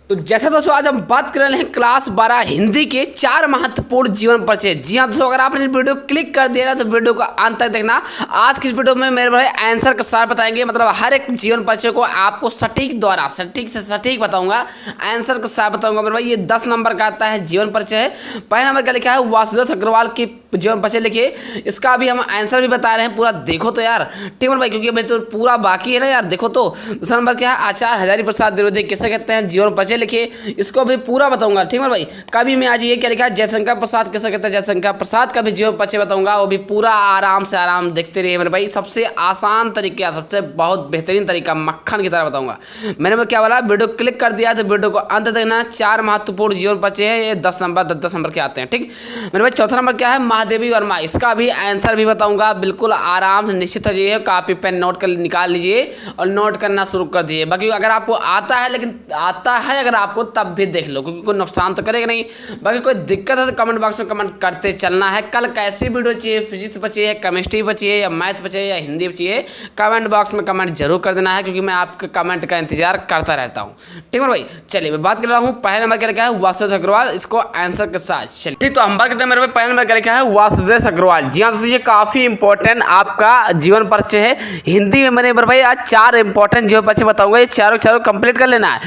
तो जैसे दोस्तों आज हम बात कर रहे हैं क्लास 12 हिंदी के 4 महत्वपूर्ण जीवन परिचय। जी हाँ दोस्तों, अगर आपने इस वीडियो क्लिक कर दिया तो वीडियो को अंत तक देखना। आज की इस वीडियो में मेरे भाई आंसर के साथ बताएंगे, मतलब हर एक जीवन परिचय को आपको सटीक द्वारा सटीक से सटीक बताऊंगा, आंसर के साथ बताऊंगा। मेरे भाई ये 10 नंबर का आता है जीवन परिचय है। पहले नंबर क्या लिखा है, वासुदेव अग्रवाल की जीवन परिचय लिखिए। इसका अभी हम आंसर भी बता रहे हैं, पूरा देखो तो यार, ठीक है भाई, क्योंकि अभी तो पूरा बाकी है ना यार, देखो तो। दूसरा नंबर क्या है, आचार्य हजारी प्रसाद द्विवेदी किसे कहते हैं, जीवन परिचय लिखिए। इसको भी पूरा बताऊंगा, ठीक है भाई। कभी मैं आज ये क्या लिखा है, जयशंकर प्रसाद किसे कहते हैं, जयशंकर प्रसाद का भी जीवन परिचय बताऊंगा, वो भी पूरा आराम से आराम देखते रहिए मेरे भाई। सबसे आसान तरीका, सबसे बहुत बेहतरीन तरीका, मक्खन की तरह बताऊंगा। मैंने क्या बोला, वीडियो क्लिक कर दिया तो वीडियो को अंत देखना। 4 महत्वपूर्ण जीवन परिचय है, ये 10 नंबर के आते हैं, ठीक मेरे भाई। चौथा नंबर क्या है, महादेवी वर्मा, इसका भी आंसर भी बताऊंगा। बिल्कुल आराम से निश्चित हो जाइए, कॉपी पेन नोट कर निकाल लीजिए और नोट करना शुरू कर दीजिए। बाकी अगर आपको आता है, लेकिन आता है अगर आपको तब भी देख लो, क्योंकि कोई नुकसान तो करेगा नहीं। बाकी कोई दिक्कत है तो कमेंट बॉक्स में कमेंट करते चलना है। कल कैसी वीडियो चाहिए, फिजिक्स पर चाहिए, केमिस्ट्री पर चाहिए, या मैथ पर चाहिए, या हिंदी पर चाहिए, कमेंट बॉक्स में कमेंट जरूर कर देना है, क्योंकि मैं आपके कमेंट का इंतजार करता रहता हूँ, ठीक है भाई। चलिए मैं बात कर रहा हूँ, पहले नंबर क्या लिखा है, वासुदेव अग्रवाल, इसको आंसर के साथ चलिए। ठीक, तो हम बात करते हैं मेरे भाई, पहले नंबर क्या लिखा है, वासुदेव अग्रवाल। जी हाँ दोस्तों, ये काफी इंपॉर्टेंट आपका जीवन परिचय है। हिंदी में मैंने मेरे भाई आज 4 इंपॉर्टेंट जीवन परिचय बताऊंगा, ये चारों कंप्लीट कर लेना है।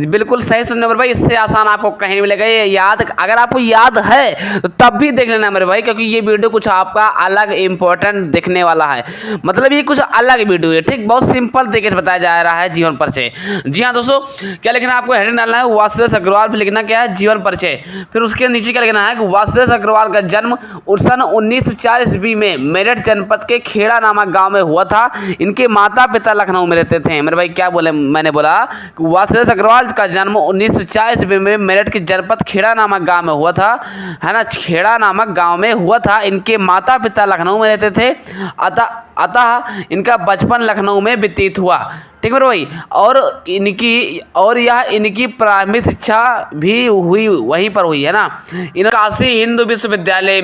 बिल्कुल सही सुनने मेरे भाई, इससे आसान आपको कहीं नहीं मिलेगा। ये याद, अगर आपको याद है तो तब भी देख लेना मेरे भाई, क्योंकि ये वीडियो कुछ आपका अलग इंपॉर्टेंट दिखने वाला है। मतलब ये कुछ अलग वीडियो है, ठीक, बहुत सिंपल तरीके से बताया जा रहा है जीवन परिचय। जी हाँ दोस्तों, क्या लिखना है आपको, हेडिंग डालना है वासुदेव अग्रवाल, फिर लिखना क्या है, जीवन परिचय। फिर उसके नीचे क्या लिखना है, वासुदेव अग्रवाल का जन्म सन 1904 ईस्वी में मेरठ जनपद के खेड़ा नामक गांव में हुआ था। इनके माता पिता लखनऊ में रहते थे। मेरे भाई क्या बोले, मैंने बोला वासुदेव अग्रवाल का जन्म 1904 ईस्वी में मेरठ के जनपद खेड़ा नामक गांव में हुआ था, है ना, खेड़ा नामक गांव में हुआ था। इनके माता पिता लखनऊ में रहते थे, अतः इनका बचपन लखनऊ में व्यतीत हुआ, ठीक है भाई। और यह इनकी प्राथमिक शिक्षा भी हुई वहीं पर हुई, है ना। इन्होंने काशी हिंदू विश्वविद्यालय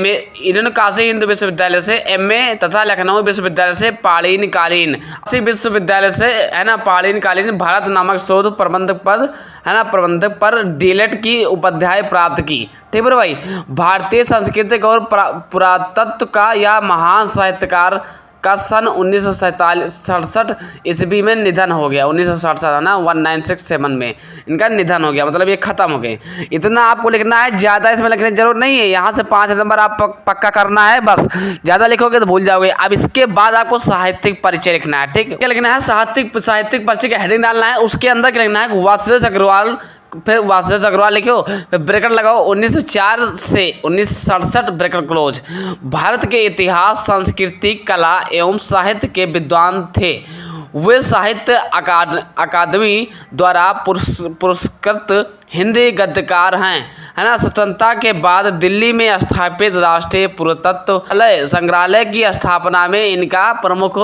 से एमए तथा लखनऊ विश्वविद्यालय से पाणिनिकालीन, काशी विश्वविद्यालय से, है ना, पाणिनिकालीन भारत नामक शोध प्रबंधक पद, है ना, प्रबंधक पर डीएलएड की उपाध्याय प्राप्त की, ठीक है भाई। भारतीय संस्कृति और पुरातत्व का यह महान साहित्यकार का सन 1967 ईस्वी में निधन हो गया। 1967, है ना, 1967 में इनका निधन हो गया, मतलब ये खत्म हो गए। इतना आपको लिखना है, ज़्यादा इसमें लिखने की जरूरत नहीं है। यहाँ से 5 नंबर आप पक्का करना है, बस ज़्यादा लिखोगे तो भूल जाओगे। अब इसके बाद आपको साहित्यिक परिचय लिखना है, ठीक, क्या लिखना है, साहित्यिक परिचय का हेडिंग डालना है। उसके अंदर क्या लिखना है, वासुदेव अग्रवाल, फिर वासुदेव अग्रवाल लिखो, फिर ब्रैकेट लगाओ, 1904 से 1967 ब्रैकेट क्लोज। भारत के इतिहास, संस्कृति, कला एवं साहित्य के विद्वान थे। वे साहित्य अकादमी द्वारा पुरस्कृत हिंदी गद्यकार हैं, है ना। स्वतंत्रता के बाद दिल्ली में स्थापित राष्ट्रीय पुरातत्व संग्रहालय की स्थापना में इनका प्रमुख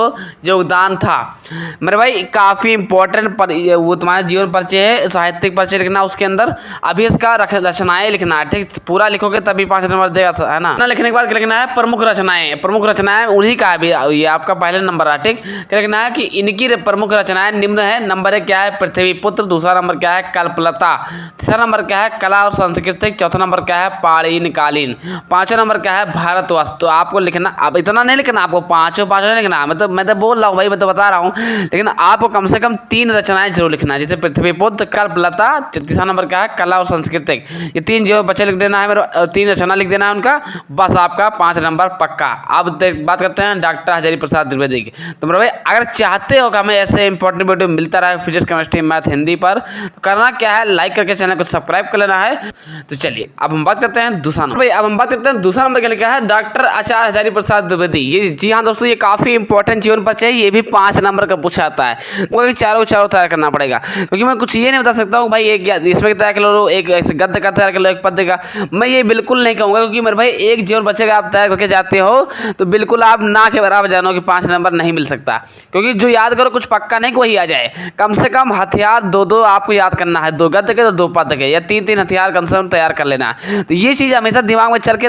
योगदान था। मेरे भाई काफ़ी इंपॉर्टेंट वो तुम्हारा जीवन परिचय है, साहित्यिक परिचय लिखना उसके अंदर। अभी इसका रचनाएं लिखना है, ठीक, पूरा लिखोगे तभी 5 नंबर देगा, है ना। लिखने के बाद क्या लिखना है, प्रमुख रचनाएं उन्हीं का भी, ये आपका पहले नंबर है, ठीक। क्या लिखना है कि इनकी प्रमुख रचनाएं निम्न है। नंबर 1 क्या है, पृथ्वी पुत्र। दूसरा नंबर क्या है, कल्पलता। तीसरा नंबर क्या है, कला और संस्कृति। चौथा नंबर क्या है, पाणिनिकालीन। 5वां नंबर क्या है, भारतवर्ष। तो आपको लिखना, अब इतना नहीं लिखना, आपको पांचों नहीं लिखना। मैं तो बोल रहा हूँ भाई, मैं तो बता रहा हूँ, लेकिन आपको कम से कम 3 रचनाएं जरूर लिखना है, जैसे पृथ्वी पुत्र, कल्पलता। तीसरा नंबर क्या है, कला और संस्कृति। ये 3 जो बच्चे लिख देना है मेरे, 3 रचना लिख देना है उनका, बस आपका 5 नंबर पक्का। अब बात करते हैं डॉक्टर हजारी प्रसाद द्विवेदी की। तो मेरे भाई अगर चाहते हो कि हमें ऐसे इंपॉर्टेंट वीडियो मिलता रहे फिजिक्स, केमिस्ट्री, मैथ, हिंदी पर, तो करना क्या है, लाइक करके चैनल को सब्सक्राइब कर लेना है। तो चलिए अब हम बात करते हैं दूसरा नंबर। अब हम बात करते हैं दूसरा नंबर क्या लिखा है, डॉक्टर आचार्य हजारी प्रसाद द्विवेदी। ये जी हाँ दोस्तों, ये काफी इंपॉर्टेंट जीवन परिचय, ये भी 5 नंबर का पूछा जाता है। वो चारों तैयार करना पड़ेगा, क्योंकि मैं कुछ ये नहीं बता सकता हूँ भाई एक इसमें तैयार कर लो, एक गद्य का तैयार कर लो, एक पद्य का। मैं ये बिल्कुल नहीं कहूँगा, क्योंकि मेरे भाई एक जीवन परिचय का आप तैयार करके जाते हो तो बिल्कुल आप ना के बराबर जानो कि 5 नंबर नहीं मिल सकता, क्योंकि जो याद करो, कुछ पक्का नहीं कि वही आ जाए। कम से कम हथियार 2-2 आपको याद करना है, 2 गद के तो 2 पद के, या 3-3 हथियार कम से कम तैयार कर लेना है। तो ये चीज़ हमेशा दिमाग में चल के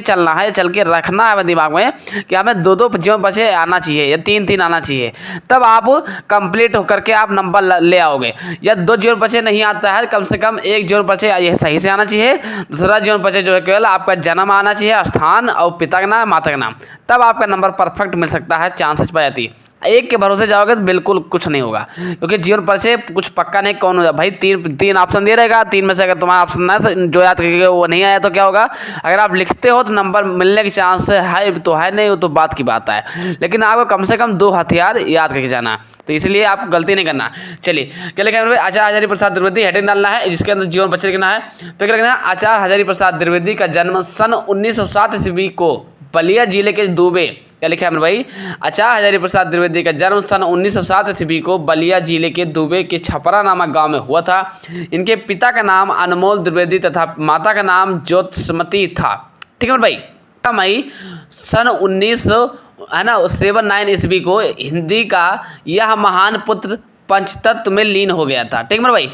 चलना है, चल के रखना है दिमाग में कि हमें 2-2 जीवन बचे आना चाहिए या 3-3 आना चाहिए, तब आप कंप्लीट होकर के आप नंबर ले आओगे। या 2 जीवन बचे नहीं आता है, कम से कम 1 जीवन बचे ये सही से आना चाहिए। दूसरा जीवन बचे जो है केवल आपका जन्म आना चाहिए, स्थान और पिता का नाम, माता का नाम, तब आपका नंबर परफेक्ट मिल सकता है, चांसेस पाई जाती है। एक के भरोसे जाओगे तो बिल्कुल कुछ नहीं होगा, क्योंकि जीवन परिचय कुछ पक्का नहीं कौन होगा भाई। 3 ऑप्शन दे रहेगा, 3 में से अगर तुम्हारा ऑप्शन ना जो याद करेंगे वो नहीं आया तो क्या होगा? अगर आप लिखते हो तो नंबर मिलने की चांस है तो है, नहीं हो तो बात की बात है। लेकिन आपको कम से कम 2 हथियार याद करके जाना, तो इसलिए आपको गलती नहीं करना। चलिए क्या लिखा है? आचार्य हजारी प्रसाद द्विवेदी, हेडिंग डालना है जिसके अंदर जीवन परिचय लिखना है। फिर क्या लिखना है? आचार्य हजारी प्रसाद द्विवेदी का जन्म सन 1907 ईस्वी को बलिया जिले के दुबे, क्या लिखा है भाई? आचार्य हजारी प्रसाद द्विवेदी का जन्म सन 1907 ईस्वी को बलिया जिले के दुबे के छपरा नामक गांव में हुआ था। इनके पिता का नाम अनमोल द्विवेदी तथा माता का नाम ज्योतिषमती था। ठीक है भाई? मई सन 1979 ईस्वी को हिंदी का यह महान पुत्र पंचतत्व में लीन हो गया था। ठीक है भाई?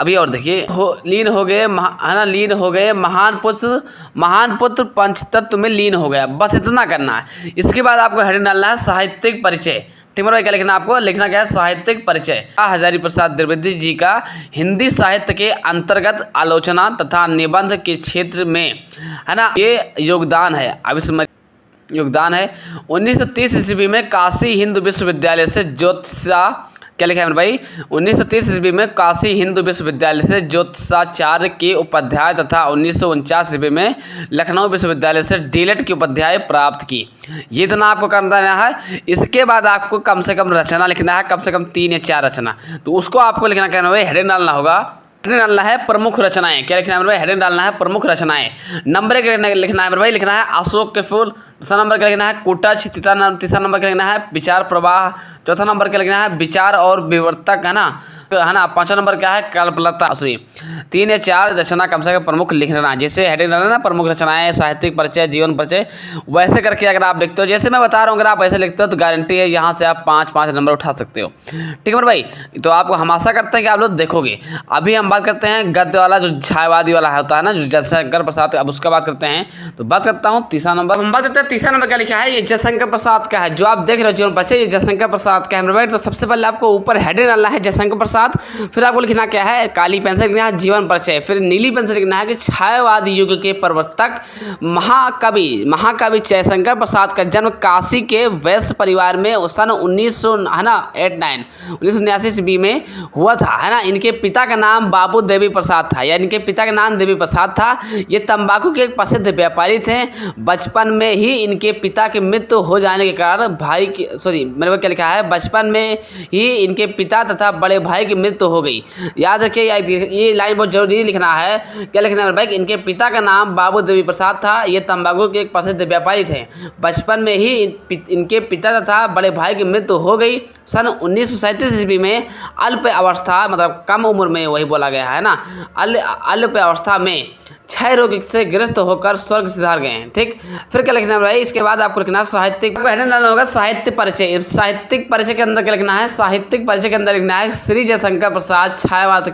अभी और देखिए, लीन हो गए महान पुत्र पंचतत्व में लीन हो गया, बस इतना करना है। इसके बाद आपको हेडिंग डालना है साहित्यिक परिचय। ठीक है भाई? क्या लिखना आपको? लिखना क्या है? साहित्यिक परिचय। हजारी प्रसाद द्विवेदी जी का हिंदी साहित्य के अंतर्गत आलोचना तथा निबंध के क्षेत्र में है ना ये योगदान है। अभी समझ योगदान है। 1930 ईस्वी में काशी हिंदू विश्वविद्यालय से क्या लिखा है भाई? 1930 ईस्वी में काशी हिंदू विश्वविद्यालय से ज्योतिषाचार्य के उपाध्याय तथा 1949 ईस्वी में लखनऊ विश्वविद्यालय से डीलेट की उपाध्याय प्राप्त की। ये इतना आपको करना है। इसके बाद आपको कम से कम रचना लिखना है, कम से कम 3 या 4 रचना, तो उसको आपको लिखना क्या है? हेडिंग डालना होगा। हेडिंग डालना है प्रमुख रचनाएं। क्या लिखना है भाई? हेडिंग डालना है प्रमुख रचनाएं। नंबर 1 लिखना है भाई, लिखना है अशोक के फूल। दूसरा नंबर क्या लिखना है? कुटच। तीसरा नंबर क्या लिखना है? विचार प्रवाह। चौथा नंबर क्या लिखना है? विचार और विवर्तक, है ना। पांचवा नंबर क्या है? कल्पलता। 3 या 4 रचना कम से कम प्रमुख लिख लेना। जैसे हेडिंग डालना ना प्रमुख रचनाएं, साहित्यिक परिचय, जीवन परिचय, वैसे करके अगर आप लिखते हो, जैसे मैं बता रहा हूँ, अगर आप ऐसे लिखते हो तो गारंटी है यहाँ से आप 5 नंबर उठा सकते हो। ठीक है भाई? तो आपको हम आशा करते हैं कि आप लोग देखोगे। अभी हम बात करते हैं गद्य वाला, जो छायावादी वाला होता है ना, जो जयशंकर प्रसाद, अब उसका बात करते हैं। तो बात करता हूँ तीसरा नंबर। हम बात करते हैं तीसरा नंबर क्या लिखा है? ये जयशंकर प्रसाद का है, जो आप देख रहे हो जीवन परिचय, ये जयशंकर प्रसाद का है। तो सबसे पहले आपको ऊपर हेडिंग डालना है जयशंकर प्रसाद, फिर आपको लिखना क्या है? काली पेंसिल लिखना है जीवन परिचय, फिर नीली पेंसिल लिखना है कि छायावाद युग के प्रवर्तक महाकवि जयशंकर प्रसाद का जन्म काशी के वैश्य परिवार में सन 1989 ईस्वी में हुआ था, है ना। इनके पिता का नाम बाबू देवी प्रसाद था, या इनके पिता का नाम देवी प्रसाद था। ये तंबाकू के एक प्रसिद्ध व्यापारी थे। बचपन में ही इनके पिता की मृत्यु हो जाने के कारण मेरे को क्या लिखा है? बचपन में ही इनके पिता तथा बड़े भाई की मृत्यु हो गई। याद रखिए, ये लाइन बहुत जरूरी लिखना है। क्या लिखना है भाई? इनके पिता का नाम बाबू देवी प्रसाद था। ये तंबाकू के एक प्रसिद्ध व्यापारी थे। बचपन में ही इनके पिता तथा बड़े भाई की मृत्यु हो गई। सन 1937 ईस्वी में अल्प अवस्था, मतलब कम उम्र में, वही बोला गया है ना, अल्प अवस्था में क्षय रोग से ग्रस्त होकर स्वर्ग सिधार गए हैं। ठीक, फिर क्या लिखना है भाई? इसके बाद आपको लिखना है साहित्यिक, हेडिंग डालना होगा साहित्य परिचय। साहित्यिक परिचय के अंदर क्या लिखना है? साहित्यिक परिचय के अंदर लिखना है श्री जयशंकर प्रसाद छायावाद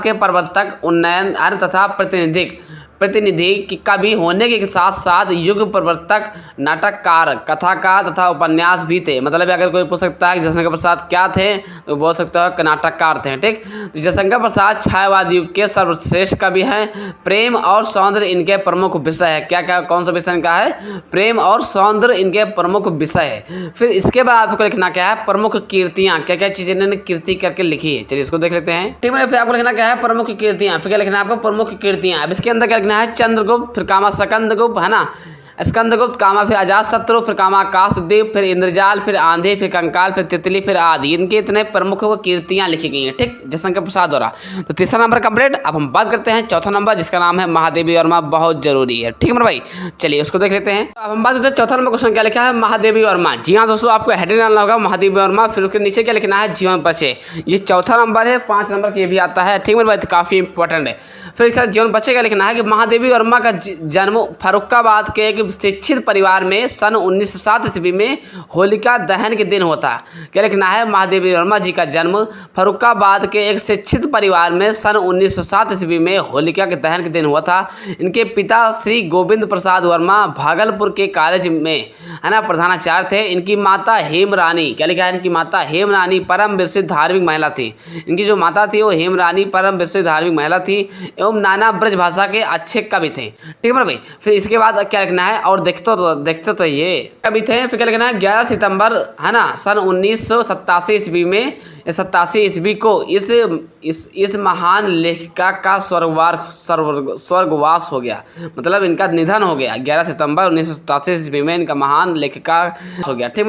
के प्रवर्तक, उन्नयन तथा प्रतिनिधि की कवि होने के साथ साथ युग प्रवर्तक, नाटककार, कथाकार तथा उपन्यास भी थे। मतलब अगर कोई पूछ सकता है कि जयशंकर प्रसाद क्या थे, तो बोल सकता है कि नाटककार थे। ठीक, तो जयशंकर प्रसाद छायावाद युग के सर्वश्रेष्ठ कवि हैं। प्रेम और सौंदर्य इनके प्रमुख विषय है। क्या कौन सा विषय इनका है? प्रेम और सौंदर्य इनके प्रमुख विषय है। फिर इसके बाद आपको लिखना क्या है? प्रमुख कीर्तियाँ। क्या चीज़ें इन्होंने कीर्ति करके लिखी है, चलिए इसको देख लेते हैं। ठीक है, फिर आपको लिखना क्या है? प्रमुख कीर्तियाँ। फिर क्या लिखना है आपको? प्रमुख कीर्तियाँ। अब इसके अंदर क्या लिखना है? चंद्रगुप्त, फिर कामा स्कंदगुप्त, है ना, स्कंदगुप्त, कामा, फिर अजातशत्रु, फिर कामा आकाशदीप, फिर इंद्रजाल, फिर आंधी, फिर कंकाल, फिर तितली, फिर आदि। इनके इतने प्रमुख कीर्तियां लिखी गई हैं। ठीक, जयशंकर प्रसाद द्वारा। तो तीसरा नंबर कंप्लीट। अब हम बात करते हैं चौथा नंबर, जिसका नाम है महादेवी वर्मा। बहुत जरूरी है। ठीक है भाई, चलिए उसको देख लेते हैं। अब हम बात करते हैं चौथा नंबर क्वेश्चन क्या लिखा है? महादेवी वर्मा। जी हाँ दोस्तों, आपको हेडिंग डालना होगा महादेवी वर्मा, फिर उसके नीचे क्या लिखना है? जीवन परिचय। ये चौथा नंबर है। 5 नंबर ये भी आता है। ठीक है भाई, तो काफी इंपॉर्टेंट है। फिर इसका जीवन बच्चे का लिखना है कि महादेवी वर्मा का जन्म फर्रुखाबाद के एक शिक्षित परिवार में सन 1907 ईस्वी में होलिका दहन के दिन होता है। क्या लिखना है? महादेवी वर्मा जी का जन्म फर्रुखाबाद के एक शिक्षित परिवार में सन 1907 ईस्वी में होलिका के दहन के दिन हुआ था। इनके पिता श्री गोविंद प्रसाद वर्मा भागलपुर के कॉलेज में है ना प्रधानाचार्य थे। इनकी माता हेम रानी, क्या लिखा है? इनकी माता हेम रानी परम विशुद्ध धार्मिक महिला थी। इनकी जो माता थी वो हेम रानी परम विशुद्ध धार्मिक महिला थी एवं नाना ब्रज भाषा के अच्छे कवि थे। ठीक है भाई। फिर इसके बाद क्या लिखना है? और देखते तो ये कवि थे। फिर क्या लिखना है? 11 सितंबर है ना सन 1987 ईस्वी में 87 ईस्वी को इस महान लेखिका का स्वर्गवास हो गया, मतलब इनका निधन हो गया। 11 सितंबर 1987 ईस्वी में इनका महान लेखिका हो गया। ठीक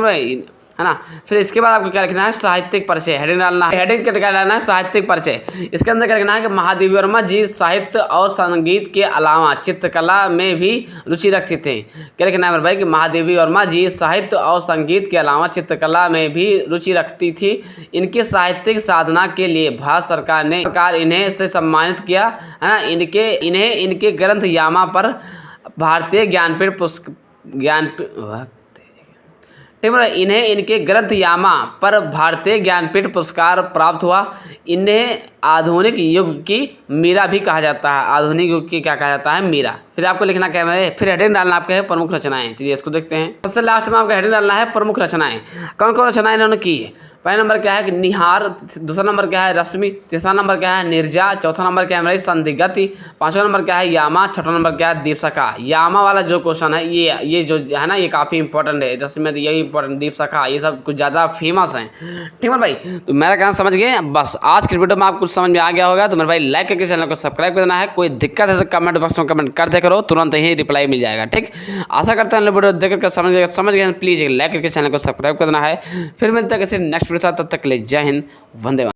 है ना। फिर इसके बाद आपको क्या लिखना है? साहित्यिक परिचय। हेडिंग डालना है, हेडिंग क्या डालना है? साहित्यिक परिचय। इसके अंदर क्या लिखना है कि महादेवी वर्मा जी साहित्य और संगीत के अलावा चित्रकला में भी रुचि रखते थे। क्या लिखना है मेरे भाई? कि महादेवी वर्मा जी साहित्य और संगीत के अलावा चित्रकला में भी रुचि रखती थी। इनकी साहित्यिक साधना के लिए भारत सरकार ने इन्हें से सम्मानित किया है ना। इनके ग्रंथ यामा पर भारतीय इनके ग्रंथ यामा पर भारतीय ज्ञानपीठ पुरस्कार प्राप्त हुआ। इन्हें आधुनिक युग की मीरा भी कहा जाता है। आधुनिक युग की क्या कहा जाता है? मीरा। फिर आपको लिखना क्या है? फिर हेडिंग डालना आपका है प्रमुख रचनाएं। चलिए इसको देखते हैं। सबसे लास्ट में आपका हेडिंग डालना है प्रमुख रचनाएं। कौन कौन रचनाएं इन्होंने की है? पहला नंबर क्या है कि निहार, दूसरा नंबर क्या है रश्मि, तीसरा नंबर क्या है निर्जा, चौथा नंबर क्या है संदिग्धि, पांचवा नंबर क्या है यामा, छठा नंबर क्या है दीपशिखा। यामा वाला जो क्वेश्चन है ये जो है ना ये काफ़ी इंपॉर्टेंट है। रश्मि में तो यही इंपॉर्टेंट, दीपशिखा ये सब कुछ ज़्यादा फेमस हैं। ठीक है भाई। तो मेरा कहना समझ गए। बस आज की वीडियो में आपको कुछ समझ में आ गया होगा तो मेरे भाई लाइक करके चैनल को सब्सक्राइब कर देना है। कोई दिक्कत है तो कमेंट बॉक्स में कमेंट करते करो, तुरंत ही रिप्लाई मिल जाएगा। ठीक, आशा करता हूँ वीडियो देख कर समझ गए। प्लीज़ लाइक करके चैनल को सब्सक्राइब कर देना है। फिर मिलते हैं किसी नेक्स्ट वीडियो, तब तक के लिए जय हिंद, वंदे मातरम।